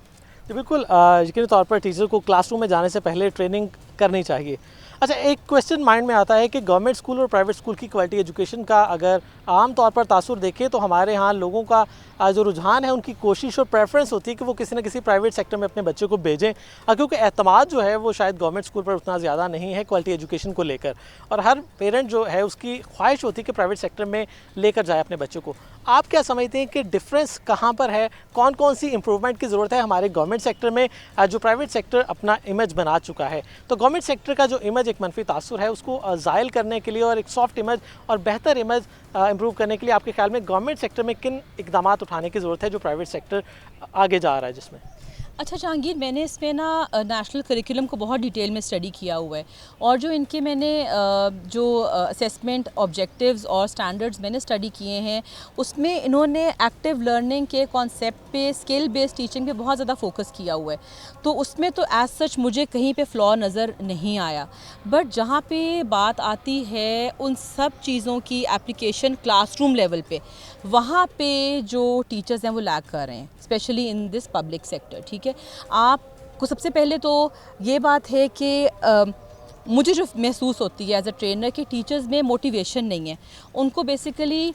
तो बिल्कुल यकीनी तौर पर टीचर को क्लासरूम में जाने से पहले ट्रेनिंग करनी चाहिए। अच्छा, एक क्वेश्चन माइंड में आता है कि गवर्नमेंट स्कूल और प्राइवेट स्कूल की क्वालिटी एजुकेशन का अगर आम तौर पर तासुर देखें तो हमारे यहाँ लोगों का जो रुझान है, उनकी कोशिश और प्रेफरेंस होती है कि वो किसी न किसी प्राइवेट सेक्टर में अपने बच्चे को भेजें, क्योंकि एतमाद जो है वो शायद गवर्नमेंट स्कूल पर उतना ज़्यादा नहीं है क्वालिटी एजुकेशन को लेकर, और हर पेरेंट जो है उसकी ख्वाहिश होती है कि प्राइवेट सेक्टर में लेकर जाए अपने बच्चों को। आप क्या समझते हैं कि डिफरेंस कहाँ पर है, कौन कौन सी इंप्रूवमेंट की ज़रूरत है हमारे गवर्नमेंट सेक्टर में जो प्राइवेट सेक्टर अपना इमेज बना चुका है? तो गवर्नमेंट सेक्टर का जो इमेज एक मनफी तासुर है उसको ज़ायल करने के लिए और एक सॉफ्ट इमेज और बेहतर इमेज इम्प्रूव करने के लिए आपके ख्याल में गवर्नमेंट सेक्टर में किन इकदाम उठाने की ज़रूरत है जो प्राइवेट सेक्टर आगे जा रहा है जिसमें? अच्छा जहांगीर, मैंने इसमें ना नेशनल करिकुलम को बहुत डिटेल में स्टडी किया हुआ है और जो इनके मैंने जो असेसमेंट ऑब्जेक्टिव्स और स्टैंडर्ड्स मैंने स्टडी किए हैं उसमें इन्होंने एक्टिव लर्निंग के कॉन्सेप्ट पे, स्किल बेस्ड टीचिंग पे बहुत ज़्यादा फोकस किया हुआ है। तो उसमें तो एज सच मुझे कहीं पे फ्लॉ नज़र नहीं आया, बट जहाँ पे बात आती है उन सब चीज़ों की एप्लीकेशन क्लासरूम लेवल पे, वहाँ पे जो टीचर्स हैं वो लैग कर रहे हैं, specially in this public sector. ठीक है, आपको सबसे पहले तो ये बात है कि मुझे जो महसूस होती है एज अ ट्रेनर कि टीचर्स में मोटिवेशन नहीं है, उनको बेसिकली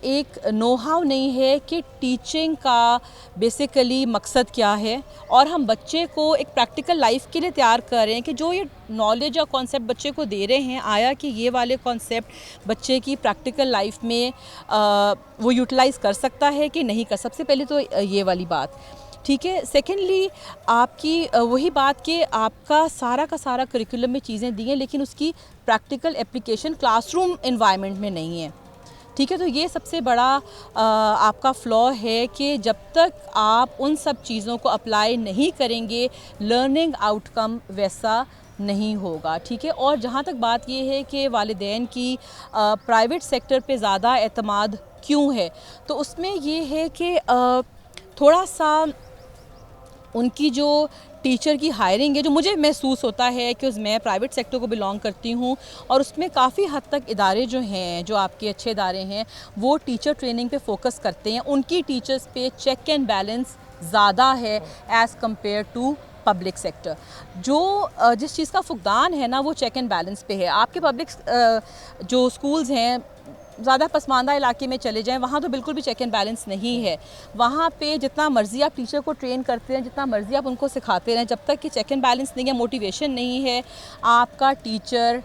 एक नो हाउ नहीं है कि टीचिंग का बेसिकली मकसद क्या है, और हम बच्चे को एक प्रैक्टिकल लाइफ के लिए तैयार कर रहे हैं कि जो ये नॉलेज और कॉन्सेप्ट बच्चे को दे रहे हैं, आया कि ये वाले कॉन्सेप्ट बच्चे की प्रैक्टिकल लाइफ में वो यूटिलाइज़ कर सकता है कि नहीं कर। सबसे पहले तो ये वाली बात, ठीक है। सेकेंडली आपकी वही बात कि आपका सारा का सारा करिकुलम में चीज़ें दी हैं लेकिन उसकी प्रैक्टिकल एप्लीकेशन क्लासरूम एनवायरनमेंट में नहीं है। ठीक है, तो ये सबसे बड़ा आपका फ्लॉ है कि जब तक आप उन सब चीज़ों को अप्लाई नहीं करेंगे लर्निंग आउटकम वैसा नहीं होगा। ठीक है, और जहाँ तक बात ये है कि वालिदैन की प्राइवेट सेक्टर पे ज़्यादा एतमाद क्यों है, तो उसमें ये है कि थोड़ा सा उनकी जो टीचर की हायरिंग है, जो मुझे महसूस होता है कि मैं प्राइवेट सेक्टर को बिलोंग करती हूँ और उसमें काफ़ी हद तक इदारे जो हैं, जो आपके अच्छे इदारे हैं, वो टीचर ट्रेनिंग पे फोकस करते हैं। उनकी टीचर्स पे चेक एंड बैलेंस ज़्यादा है as compare to public sector. जो जिस चीज़ का फुकदान है ना, वो चेक एंड बैलेंस पे है। आपके पब्लिक जो स्कूल्स हैं, ज़्यादा पसमानदा इलाके में चले जाएं, वहाँ तो बिल्कुल भी चेक एंड बैलेंस नहीं है। वहाँ पे जितना मर्ज़ी आप टीचर को ट्रेन करते हैं, जितना मर्ज़ी आप उनको सिखाते रहें, जब तक कि चेक एंड बैलेंस नहीं है, मोटिवेशन नहीं है, आपका टीचर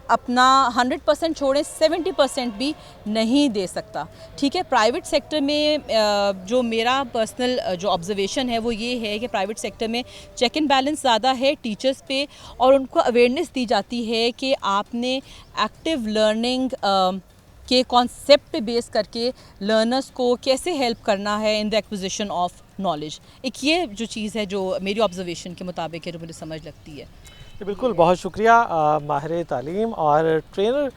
अपना 100% छोड़े 70% भी नहीं दे सकता। ठीक है, प्राइवेट सेक्टर में जो मेरा पर्सनल जो ऑब्जर्वेशन है वो ये है कि प्राइवेट सेक्टर में चेक एंड बैलेंस ज़्यादा है टीचर्स पे, और उनको अवेयरनेस दी जाती है कि आपने एक्टिव लर्निंग के कॉन्सेप्ट पे बेस करके लर्नर्स को कैसे हेल्प करना है in the acquisition of knowledge. एक ये जो चीज़ है जो मेरी ऑब्जर्वेशन के मुताबिक है, जो मुझे समझ लगती है। बिल्कुल, बहुत शुक्रिया। माहिर तालीम और ट्रेनर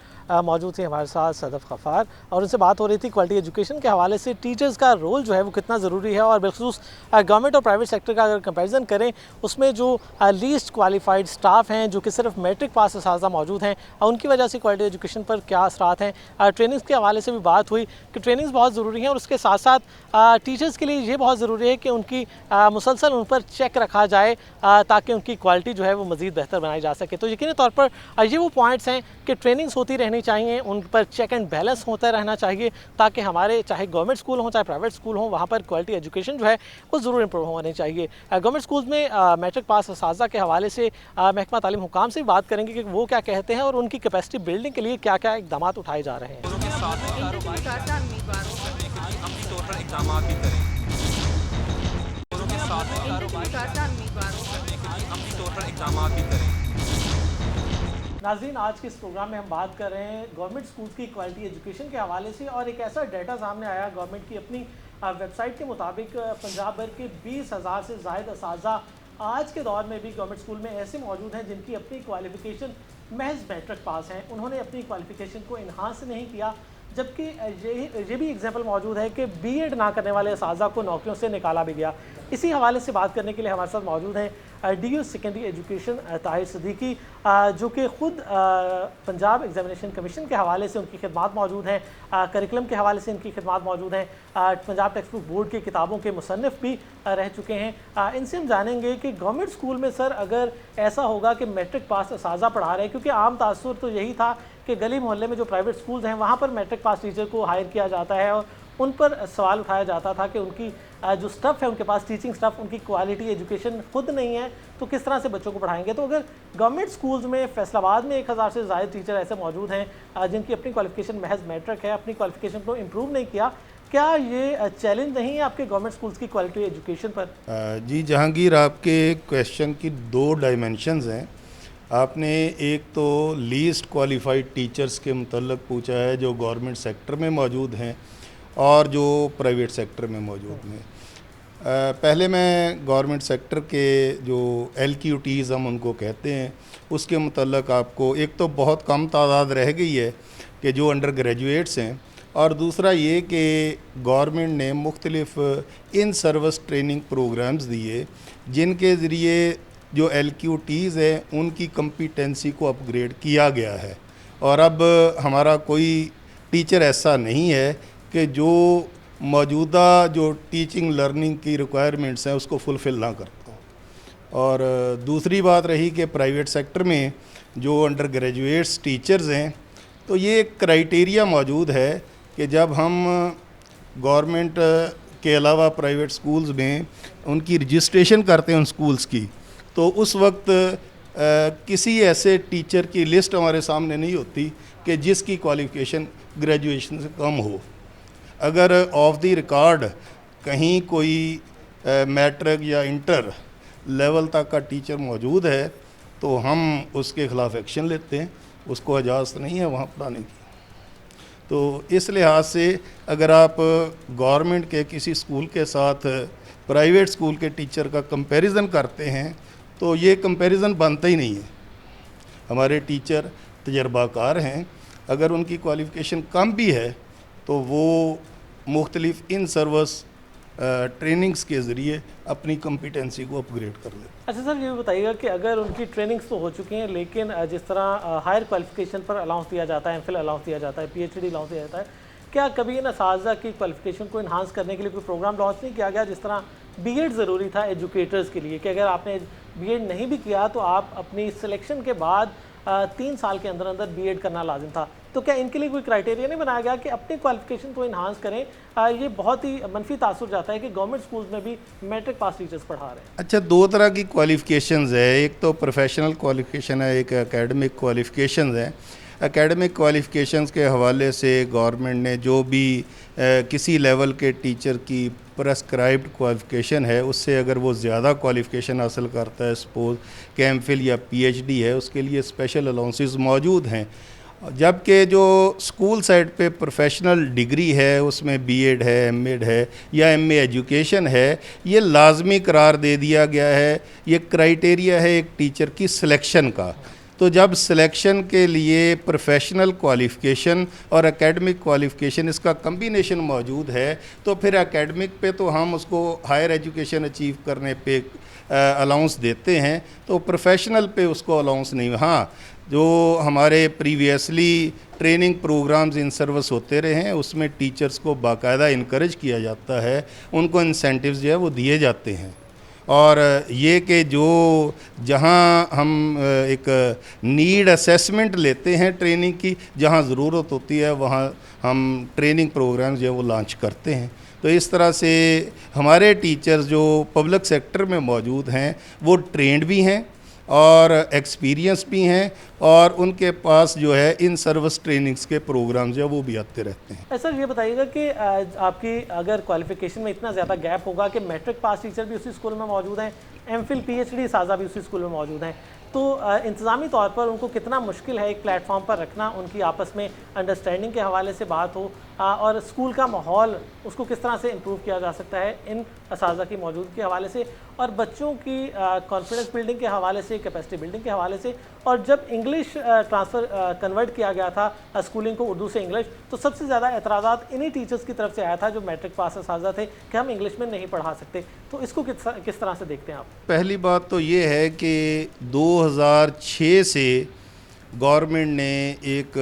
मौजूद थे हमारे साथ, सदफ़ ग़फ़ार, और उनसे बात हो रही थी क्वालिटी एजुकेशन के हवाले से टीचर्स का रोल जो है वो कितना ज़रूरी है, और बिलखुसूस गवर्नमेंट और प्राइवेट सेक्टर का अगर कंपैरिजन करें, उसमें जो लीस्ट क्वालिफाइड स्टाफ हैं, जो कि सिर्फ मैट्रिक पास असातिज़ा मौजूद हैं, उनकी वजह से क्वालिटी एजुकेशन पर क्या असरात हैं। ट्रेनिंग्स के हवाले से भी बात हुई कि ट्रेनिंग्स बहुत ज़रूरी हैं, और उसके साथ साथ टीचर्स के लिए ये बहुत ज़रूरी है कि उनकी मुसलसल उन पर चेक रखा जाए ताकि उनकी क्वालिटी जो है वो मज़ीद बेहतर बनाई जा सके। तो यकीनी तौर पर ये वो पॉइंट्स हैं कि ट्रेनिंग्स होती रहनी चाहिए, उन पर चेक एंड बैलेंस होता रहना चाहिए, ताकि हमारे चाहे गवर्नमेंट स्कूल हों चाहे प्राइवेट स्कूल हों, वहाँ पर क्वालिटी एजुकेशन जो है वो ज़रूर इम्प्रूव होनी चाहिए। गवर्नमेंट स्कूल्स में मैट्रिक पास असातिज़ा के हवाले से महकमा तालीम हुकाम से बात करेंगे कि वो क्या कहते हैं और उनकी कैपेसिटी बिल्डिंग के लिए क्या क्या इकदाम उठाए जा रहे हैं। के साथ कारोबार करने के लिए अपनी तौर पर इक़दाम भी करें। के साथ कारोबार करने के लिए अपनी तौर पर इक़दाम भी करें। नाज़रीन, आज के इस प्रोग्राम में हम बात कर रहे हैं गवर्नमेंट स्कूल्स की क्वालिटी एजुकेशन के हवाले से, और एक ऐसा डाटा सामने आया गवर्नमेंट की अपनी वेबसाइट के मुताबिक पंजाब भर के 20,000 से ज़ायद असातिज़ा आज के दौर में भी गवर्नमेंट स्कूल में ऐसे मौजूद हैं जिनकी अपनी क्वालिफ़िकेशन महज मैट्रिक पास हैं। उन्होंने अपनी क्वालिफ़िकेशन को इन्हांस नहीं किया, जबकि ये भी एग्जाम्पल मौजूद है कि बीएड ना करने वाले असातिज़ा को नौकरियों से निकाला भी गया। इसी हवाले से बात करने के लिए हमारे साथ मौजूद हैं DU secondary education Tahir Siddiqui, जो कि ख़ुद पंजाब एग्जामिनेशन कमीशन के हवाले से उनकी खिदमात मौजूद हैं, करिकुलम के हवाले से इनकी खिदमात मौजूद हैं, पंजाब टेक्स्ट बुक बोर्ड की किताबों के मुसन्निफ़ भी रह चुके हैं। इनसे हम जानेंगे कि गवर्नमेंट स्कूल में सर अगर ऐसा होगा कि मैट्रिक पास असातिज़ा पढ़ा रहे हैं, क्योंकि आम तासुर तो यही था कि गली मोहल्ले में जो प्राइवेट स्कूल्स हैं वहाँ पर मैट्रिक पास टीचर को हायर किया जाता है और उन पर सवाल उठाया जाता था कि उनकी जो स्टफ़ है उनके पास, टीचिंग स्टफ़, उनकी क्वालिटी एजुकेशन खुद नहीं है, तो किस तरह से बच्चों को पढ़ाएंगे। तो अगर गवर्नमेंट स्कूल्स में फैसलाबाद में 1000 से ज़ायद टीचर ऐसे मौजूद हैं जिनकी अपनी क्वालिफिकेशन महज मैट्रिक है, अपनी क्वालिफिकेशन को इम्प्रूव नहीं किया, क्या ये चैलेंज नहीं है आपके गवर्नमेंट स्कूल्स की क्वालिटी एजुकेशन पर? जी जहांगीर, आपके क्वेश्चन की 2 डायमेंशंस हैं। आपने एक तो लीस्ट क्वालिफाइड टीचर्स के मुतल्लिक़ पूछा है जो गवर्नमेंट सेक्टर में मौजूद हैं और जो प्राइवेट सेक्टर में मौजूद हैं। पहले मैं गवर्नमेंट सेक्टर के जो LQTs हम उनको कहते हैं उसके मुतल्लिक़ आपको, एक तो बहुत कम तादाद रह गई है कि जो अंडर ग्रेजुएट्स हैं, और दूसरा ये कि गवर्नमेंट ने मुख्तलिफ़ इन सर्विस ट्रेनिंग प्रोग्राम्स दिए जिनके ज़रिए जो LQTs हैं उनकी कम्पिटेंसी को अपग्रेड किया गया है। और अब हमारा कोई टीचर ऐसा नहीं है कि जो मौजूदा जो टीचिंग लर्निंग की रिक्वायरमेंट्स हैं उसको फुलफ़िल ना करता हो। और दूसरी बात रही कि प्राइवेट सेक्टर में जो अंडर ग्रेजुएट्स टीचर्स हैं, तो ये एक क्राइटेरिया मौजूद है कि जब हम गवर्नमेंट के अलावा प्राइवेट स्कूल्स में उनकी रजिस्ट्रेशन करते हैं उन स्कूल्स की, तो उस वक्त किसी ऐसे टीचर की लिस्ट हमारे सामने नहीं होती कि जिसकी क्वालिफ़िकेशन ग्रेजुएशन से कम हो। अगर ऑफ द रिकॉर्ड कहीं कोई मैट्रिक या इंटर लेवल तक का टीचर मौजूद है तो हम उसके ख़िलाफ़ एक्शन लेते हैं, उसको इजाज़त नहीं है वहाँ पढ़ाने की। तो इस लिहाज से अगर आप गवर्नमेंट के किसी स्कूल के साथ प्राइवेट स्कूल के टीचर का कंपैरिजन करते हैं तो ये कंपैरिजन बनता ही नहीं है। हमारे टीचर तजर्बाकार हैं, अगर उनकी क्वालिफ़िकेशन कम भी है तो वो मुख्तलिफ़ इन सर्विस ट्रेनिंग्स के ज़रिए अपनी कॉम्पिटेंसी को अपग्रेड कर लें। अच्छा सर, ये भी बताइएगा कि अगर उनकी ट्रेनिंग्स तो हो चुकी हैं, लेकिन जिस तरह हायर क्वालिफिकेशन पर अलाउंस दिया जाता है, एमफिल अलाउंस दिया जाता है, पीएचडी अलाउंस दिया जाता है, क्या कभी इन असातिज़ा की क्वालिफिकेशन को इन्हांस करने के लिए कोई प्रोग्राम लॉन्च नहीं किया गया? जिस तरह बीएड ज़रूरी था एजुकेटर्स के लिए कि अगर आपने बीएड नहीं भी किया तो आप अपनी सिलेक्शन के बाद 3 साल के अंदर अंदर बीएड करना लाजिम था, तो क्या इनके लिए कोई क्राइटेरिया नहीं बनाया गया कि अपनी क्वालिफिकेशन को इन्हांस करें? ये बहुत ही मनफी तासुर जाता है कि गवर्नमेंट स्कूल्स में भी मैट्रिक पास टीचर्स पढ़ा रहे हैं। अच्छा, 2 तरह की क्वालिफ़िकेशंस है, एक तो प्रोफेशनल क्वालिफ़िकेशन है, एक एकेडमिक क्वालिफ़िकेशंस है। एकेडमिक क्वालिफ़िकेशंस के हवाले से गवर्नमेंट ने जो भी किसी लेवल के टीचर की प्रेस्क्राइब्ड क्वालिफ़िकेशन है, उससे अगर वो ज़्यादा क्वालिफ़िकेशन हासिल करता है, सपोज़ कि एमफिल या पीएचडी है, उसके लिए स्पेशल अलाउंसेस मौजूद हैं। जबकि जो स्कूल साइड पे प्रोफेशनल डिग्री है, उसमें बीएड है, एमएड है या एमए एजुकेशन है, ये लाजमी करार दे दिया गया है। ये क्राइटेरिया है एक टीचर की सिलेक्शन का। तो जब सिलेक्शन के लिए प्रोफेशनल क्वालिफ़िकेशन और एकेडमिक क्वालिफ़िकेशन इसका कम्बिनेशन मौजूद है, तो फिर एकेडमिक पे तो हम उसको हायर एजुकेशन अचीव करने पे अलाउंस देते हैं, तो प्रोफेशनल पे उसको अलाउंस नहीं। हाँ, जो हमारे previously training programs in service होते रहे हैं, उसमें टीचर्स को बाकायदा इनकरेज किया जाता है, उनको इंसेंटिव्स जो है वो दिए जाते हैं। और ये कि जो जहाँ हम एक नीड असेसमेंट लेते हैं ट्रेनिंग की, जहाँ ज़रूरत होती है वहाँ हम ट्रेनिंग प्रोग्राम्स जो है वो लॉन्च करते हैं। तो इस तरह से हमारे टीचर्स जो पब्लिक सेक्टर में मौजूद हैं वो ट्रेंड भी हैं और एक्सपीरियंस भी हैं, और उनके पास जो है इन सर्विस ट्रेनिंग्स के प्रोग्राम्स जो वो भी आते रहते हैं। सर, ये बताइएगा कि आपकी अगर क्वालिफिकेशन में इतना ज़्यादा गैप होगा कि मैट्रिक पास टीचर भी उसी स्कूल में मौजूद हैं, एमफिल पीएचडी साजा भी उसी स्कूल में मौजूद हैं, तो इंतज़ामी तौर पर उनको कितना मुश्किल है एक प्लेटफॉर्म पर रखना, उनकी आपस में अंडरस्टैंडिंग के हवाले से बात हो, और स्कूल का माहौल उसको किस तरह से इम्प्रूव किया जा सकता है इन असातिज़ा की मौजूदगी के हवाले से, और बच्चों की कॉन्फिडेंस बिल्डिंग के हवाले से, कैपेसिटी बिल्डिंग के हवाले से। और जब इंग्लिश ट्रांसफ़र कन्वर्ट किया गया था स्कूलिंग को उर्दू से इंग्लिश, तो सबसे ज़्यादा एतराज़ात इन्हीं टीचर्स की तरफ से आया था जो मैट्रिक पास असातिज़ा थे कि हम इंग्लिश में नहीं पढ़ा सकते। तो इसको किस तरह से देखते हैं आप? पहली बात तो ये है कि 2006 से गवर्नमेंट ने एक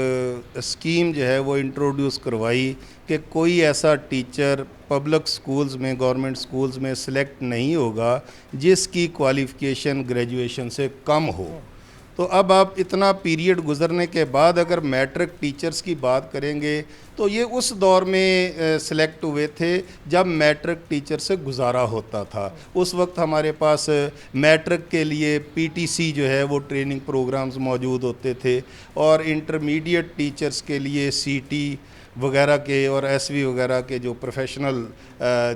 स्कीम जो है वो इंट्रोड्यूस करवाई कि कोई ऐसा टीचर पब्लिक स्कूल्स में, गवर्नमेंट स्कूल्स में सिलेक्ट नहीं होगा जिसकी क्वालिफ़िकेशन ग्रेजुएशन से कम हो। तो अब आप इतना पीरियड गुजरने के बाद अगर मैट्रिक टीचर्स की बात करेंगे तो ये उस दौर में सिलेक्ट हुए थे जब मैट्रिक टीचर से गुजारा होता था। उस वक्त हमारे पास मैट्रिक के लिए पीटीसी जो है वो ट्रेनिंग प्रोग्राम्स मौजूद होते थे, और इंटरमीडिएट टीचर्स के लिए सीटी वगैरह के और एसवी वगैरह के जो प्रोफेशनल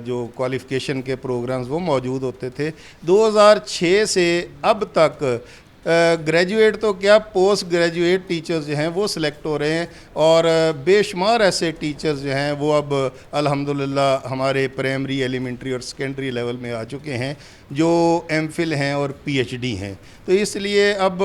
जो क्वालिफ़िकेशन के प्रोग्राम्स वो मौजूद होते थे। 2006 से अब तक ग्रेजुएट तो क्या, पोस्ट ग्रेजुएट टीचर्स जो हैं वो सिलेक्ट हो रहे हैं, और बेशुमार ऐसे टीचर्स जो हैं वो अब अल्हम्दुलिल्लाह हमारे प्राइमरी, एलिमेंट्री और सेकेंडरी लेवल में आ चुके हैं जो एमफिल हैं और पीएचडी हैं। तो इसलिए अब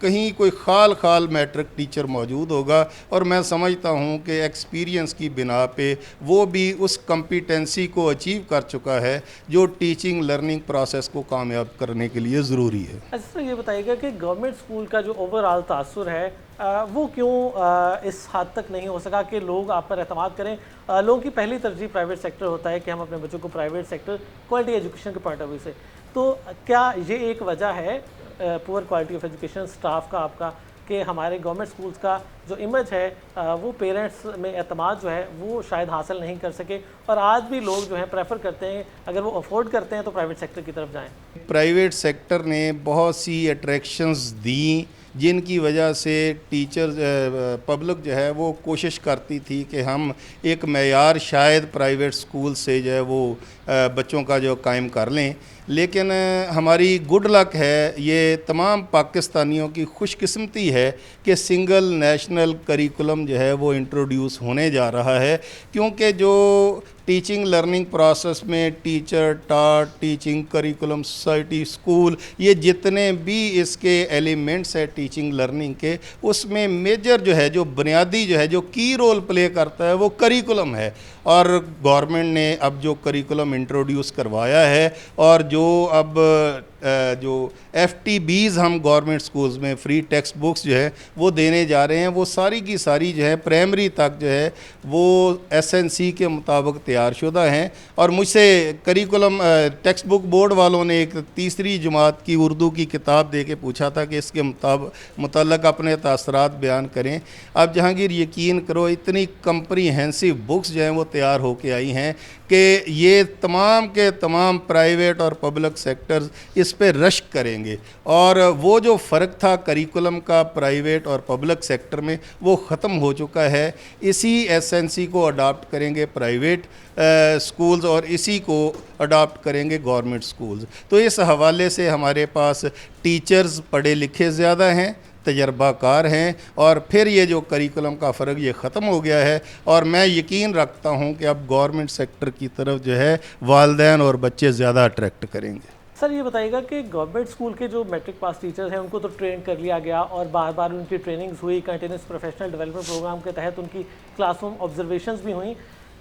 कहीं कोई खाल मैट्रिक टीचर मौजूद होगा, और मैं समझता हूं कि एक्सपीरियंस की बिना पे वो भी उस कॉम्पिटेंसी को अचीव कर चुका है जो टीचिंग लर्निंग प्रोसेस को कामयाब करने के लिए ज़रूरी है। अच्छा, ये बताइएगा कि गवर्नमेंट स्कूल का जो ओवरऑल तासुर है वो क्यों इस हद तक नहीं हो सका कि लोग आप पर एतमाद करें? लोगों की पहली तरजीह प्राइवेट सेक्टर होता है कि हम अपने बच्चों को प्राइवेट सेक्टर क्वालिटी एजुकेशन के पॉइंट ऑफ व्यू से, तो क्या ये एक वजह है poor quality of education staff का आपका कि हमारे गवर्नमेंट स्कूल्स का जो इमेज है वो पेरेंट्स में एतमाद जो है वो शायद हासिल नहीं कर सके, और आज भी लोग जो है प्रेफर करते हैं अगर वो अफोर्ड करते हैं तो प्राइवेट सेक्टर की तरफ जाएं? प्राइवेट सेक्टर ने बहुत सी अट्रैक्शंस दी जिनकी वजह से टीचर पब्लिक जो है वो कोशिश करती थी कि हम एक मेयार शायद प्राइवेट स्कूल से जो है वो बच्चों का जो कायम कर लें। लेकिन हमारी गुड लक है, ये तमाम पाकिस्तानियों की खुशकिस्मती है कि सिंगल नेशनल करिकुलम जो है वो इंट्रोड्यूस होने जा रहा है, क्योंकि जो टीचिंग लर्निंग प्रोसेस में टीचर, टाट, टीचिंग, करिकुलम, सोसाइटी, स्कूल, ये जितने भी इसके एलिमेंट्स है टीचिंग लर्निंग के, उसमें मेजर जो है, जो बुनियादी जो है, जो की रोल प्ले करता है वो करिकुलम है। और गवर्नमेंट ने अब जो करिकुलम इंट्रोड्यूस करवाया है और जो अब जो FTBs हम गवर्नमेंट स्कूल्स में फ्री टेक्स्ट बुक्स जो है वो देने जा रहे हैं, वो सारी की सारी जो है प्राइमरी तक जो है वो SNC के मुताबिक तैयारशुदा हैं। और मुझसे करिकुलम टेक्स्ट बुक बोर्ड वालों ने एक तीसरी जमात की उर्दू की किताब दे के पूछा था कि इसके मुतल्लक अपने तासरात बयान करें। अब जहांगीर यकीन करो इतनी कंप्रीहेंसिव बुक्स जो हैं वो तैयार होके आई हैं कि ये तमाम के तमाम प्राइवेट और पब्लिक सेक्टर्स इस पे रश करेंगे और वो जो फ़र्क था करिकुलम का प्राइवेट और पब्लिक सेक्टर में वो ख़त्म हो चुका है। इसी SNC को अडॉप्ट करेंगे प्राइवेट स्कूल्स और इसी को अडॉप्ट करेंगे गवर्नमेंट स्कूल्स। तो इस हवाले से हमारे पास टीचर्स पढ़े लिखे ज़्यादा हैं, तजर्बाकार हैं और फिर ये जो करिकुलम का फ़र्क ये ख़त्म हो गया है और मैं यकीन रखता हूँ कि अब गवर्नमेंट सेक्टर की तरफ जो है वालिदैन और बच्चे ज़्यादा अट्रैक्ट करेंगे। सर ये बताइएगा कि गवर्नमेंट स्कूल के जो मैट्रिक पास टीचर्स हैं उनको तो ट्रेन कर लिया गया और बार बार उनकी ट्रेनिंग्स हुई, कंटिन्यूस प्रोफेशनल डेवलपमेंट प्रोग्राम के तहत उनकी क्लासरूम ऑब्जर्वेशंस भी हुई।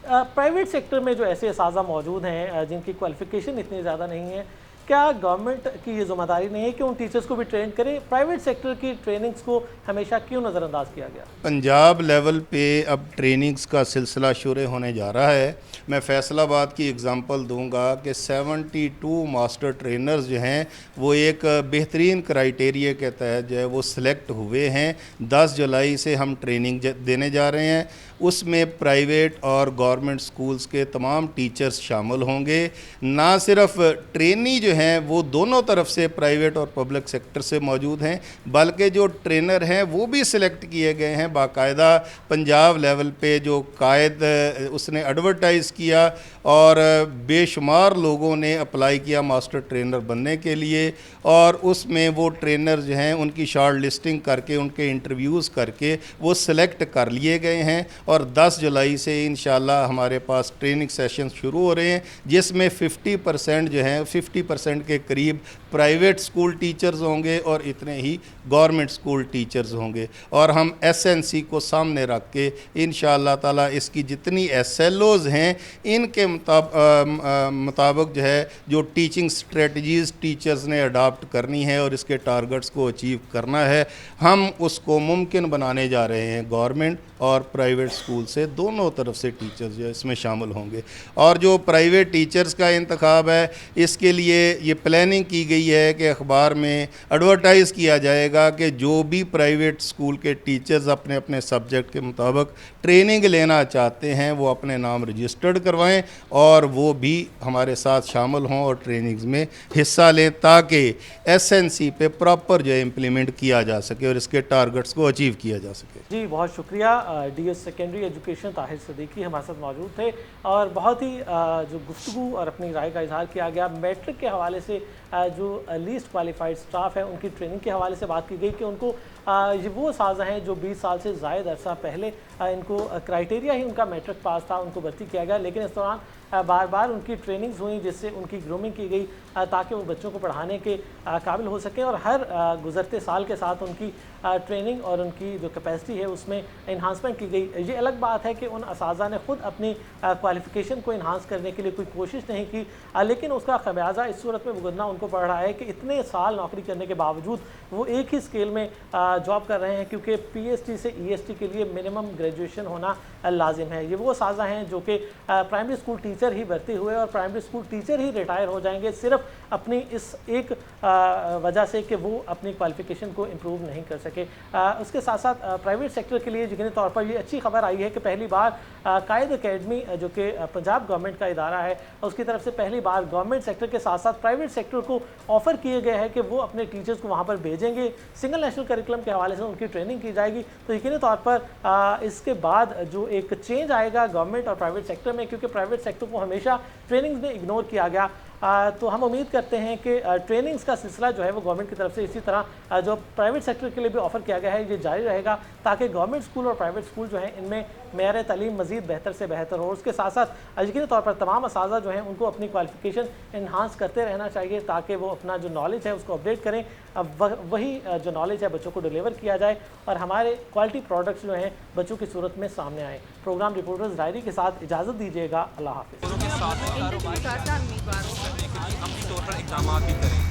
प्राइवेट सेक्टर में जो ऐसे असाज़ा मौजूद हैं जिनकी क्वालिफ़िकेशन इतनी ज़्यादा नहीं है, क्या गवर्नमेंट की ये जिम्मेदारी नहीं है कि उन टीचर्स को भी ट्रेन करें? प्राइवेट सेक्टर की ट्रेनिंग्स को हमेशा क्यों नज़रअंदाज किया गया? पंजाब लेवल पे अब ट्रेनिंग्स का सिलसिला शुरू होने जा रहा है। मैं फैसलाबाद की एग्ज़ाम्पल दूंगा कि 72 मास्टर ट्रेनर्स जो हैं वो एक बेहतरीन क्राइटेरिया के तहत जो है वो सिलेक्ट हुए हैं। 10 जुलाई से हम ट्रेनिंग देने जा रहे हैं, उसमें प्राइवेट और गवर्नमेंट स्कूल्स के तमाम टीचर्स शामिल होंगे। ना सिर्फ ट्रेनी जो हैं वो दोनों तरफ से प्राइवेट और पब्लिक सेक्टर से मौजूद हैं, बल्कि जो ट्रेनर हैं वो भी सिलेक्ट किए गए हैं। बाकायदा पंजाब लेवल पे जो कायद उसने एडवर्टाइज़ किया और बेशुमार लोगों ने अप्लाई किया मास्टर ट्रेनर बनने के लिए और उसमें वो ट्रेनर जो हैं उनकी शॉर्ट लिस्टिंग करके उनके इंटरव्यूज़ करके वो सिलेक्ट कर लिए गए हैं और 10 जुलाई से इंशाल्लाह हमारे पास ट्रेनिंग सेशन शुरू हो रहे हैं जिसमें 50% जो हैं 50% के करीब प्राइवेट स्कूल टीचर्स होंगे और इतने ही गवर्नमेंट स्कूल टीचर्स होंगे। और हम SNC को सामने रख के इंशाअल्लाह ताला इसकी जितनी SLOs हैं इनके मुताबिक जो है जो टीचिंग स्ट्रेटजीज़ टीचर्स ने अडॉप्ट करनी है और इसके टारगेट्स को अचीव करना है, हम उसको मुमकिन बनाने जा रहे हैं। गवर्नमेंट और प्राइवेट स्कूल से दोनों तरफ से टीचर्स जो है इसमें शामिल होंगे। और जो प्राइवेट टीचर्स का इंतखाब है इसके लिए ये प्लानिंग की गई है कि अखबार में एडवर्टाइज़ किया जाएगा कि जो भी प्राइवेट स्कूल के टीचर्स अपने अपने सब्जेक्ट के मुताबिक ट्रेनिंग लेना चाहते हैं वो अपने नाम रजिस्टर्ड करवाएं और वो भी हमारे साथ शामिल हों और ट्रेनिंग्स में हिस्सा लें ताकि SNC पे प्रॉपर जो है इम्प्लीमेंट किया जा सके और इसके टारगेट्स को अचीव किया जा सके। जी बहुत शुक्रिया। DS secondary education Tahir Siddiqui हमारे साथ मौजूद थे और बहुत ही जो गुफ्तगू और अपनी राय का इजहार किया गया मैट्रिक के हवाले से जो लीस्ट क्वालिफाइड स्टाफ है उनकी ट्रेनिंग के हवाले से बात की गई कि उनको ये वो साजा हैं जो 20 साल से ज़ायद अरसा पहले इनको क्राइटेरिया ही उनका मैट्रिक पास था, उनको भर्ती किया गया, लेकिन इस दौरान बार बार उनकी ट्रेनिंग्स हुई जिससे उनकी ग्रूमिंग की गई ताकि वो बच्चों को पढ़ाने के काबिल हो सकें और हर गुज़रते साल के साथ उनकी ट्रेनिंग और उनकी जो कैपेसिटी है उसमें इन्हांसमेंट की गई। ये अलग बात है कि उन असाज़ा ने ख़ुद अपनी क्वालिफ़िकेशन को इन्हांस करने के लिए कोई कोशिश नहीं की, लेकिन उसका खमियाजा इस सूरत में भुगतना उनको पड़ रहा है कि इतने साल नौकरी करने के बावजूद वो एक ही स्केल में जॉब कर रहे हैं क्योंकि PhD से EST के लिए मिनिमम ग्रेजुएशन होना लाजिम है। ये वो असाज़ा हैं जो कि प्राइमरी स्कूल टीचर ही भर्ती हुए और प्राइमरी स्कूल टीचर ही रिटायर हो जाएंगे सिर्फ अपनी इस एक वजह से कि वो अपनी क्वालिफ़िकेशन को इम्प्रूव नहीं कर सके। उसके साथ साथ प्राइवेट सेक्टर के लिए यकीनी तौर पर ये अच्छी खबर आई है कि पहली बार कायद अकेडमी जो कि पंजाब गवर्नमेंट का इदारा है उसकी तरफ से पहली बार गवर्नमेंट सेक्टर के साथ साथ प्राइवेट सेक्टर को ऑफ़र किए गए हैं कि वो अपने टीचर्स को वहाँ पर भेजेंगे, सिंगल नेशनल करिकुलम के हवाले से उनकी ट्रेनिंग की जाएगी। तो यकीनी तौर पर इसके बाद जो एक चेंज आएगा गवर्नमेंट और प्राइवेट सेक्टर में, क्योंकि प्राइवेट सेक्टर को हमेशा ट्रेनिंग में इग्नोर किया गया। तो हम उम्मीद करते हैं कि ट्रेनिंग्स का सिलसिला जो है वो गवर्नमेंट की तरफ से इसी तरह जो प्राइवेट सेक्टर के लिए भी ऑफ़र किया गया है ये जारी रहेगा, ताकि गवर्नमेंट स्कूल और प्राइवेट स्कूल जो हैं इनमें मेयार तालीम मज़ीद बेहतर से बेहतर हो। उसके साथ साथ यकीनी तौर पर तमाम असातिज़ा जो हैं उनको अपनी क्वालिफिकेशन इन्हांस करते रहना चाहिए, ताकि वो अपना जो नॉलेज है उसको अपडेट करें। अब वही जो नॉलेज है बच्चों को डिलीवर किया जाए और हमारे क्वालिटी प्रोडक्ट्स जो हैं बच्चों की सूरत में सामने आए। प्रोग्राम रिपोर्टर्स डायरी के साथ इजाज़त दीजिएगा। अल्लाह हाफ़िज़। के साथ कारोबार करने के लिए अपनी तौर पर इक़दाम भी करें।